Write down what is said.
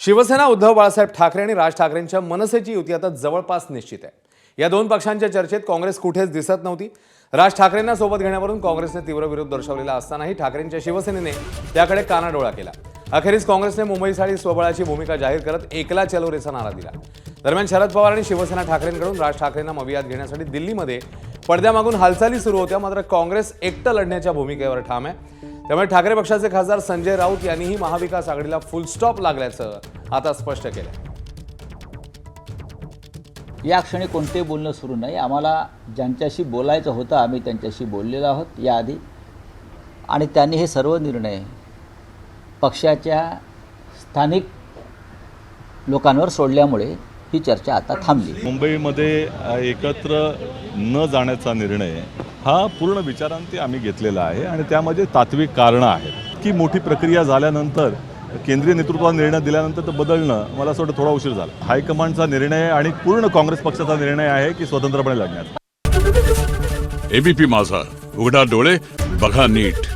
शिवसेना उद्धव बाळासाहेब ठाकरे आणि राज ठाकरेंच्या मनसेची युती आता जवळपास निश्चित आहे। या दोन पक्षांच्या चर्चेत काँग्रेस कुठेच दिसत नव्हती। राज ठाकरेंना सोबत घेण्यावरून काँग्रेसने तीव्र विरोध दर्शवलेला असतानाही ठाकरेंच्या शिवसेनेने त्याकडे कानाडोळा केला। अखेरीस काँग्रेसने मुंबईसाठी स्वबळाची भूमिका जाहीर करत एकला चलो रेचा नारा दिला। दरम्यान शरद पवार आणि शिवसेना ठाकरेंकडून राज ठाकरेंना मवियात घेण्यासाठी दिल्लीमध्ये पडद्यामागून हालचाली सुरू होत्या, मात्र काँग्रेस एकटं लढण्याच्या भूमिकेवर ठाम आहे। त्यामुळे ठाकरे पक्षाचे खासदार संजय राऊत यांनीही महाविकास आघाडीला फुल स्टॉप लागल्याचं आता स्पष्ट केलं। या क्षणी कोणतेही बोलणं सुरू नाही। आम्हाला ज्यांच्याशी बोलायचं होतं आम्ही त्यांच्याशी बोललेलो आहोत याआधी, आणि त्यांनी हे सर्व निर्णय पक्षाच्या स्थानिक लोकांवर सोडल्यामुळे ही चर्चा आता थांबली। मुंबईमध्ये एकत्र न जाण्याचा निर्णय हा पूर्ण विचारांती आम्ही घेतलेला आहे आणि त्यामध्ये तात्विक कारणं आहेत की मोठी प्रक्रिया झाल्यानंतर केंद्रीय नेतृत्वाला निर्णय दिल्यानंतर तर बदलणं मला असं वाटतं थोडा उशीर झाला। हायकमांडचा निर्णय आणि पूर्ण काँग्रेस पक्षाचा निर्णय आहे की स्वतंत्रपणे लढण्याचा। एबीपी माझा, उघडा डोळे बघा नीट।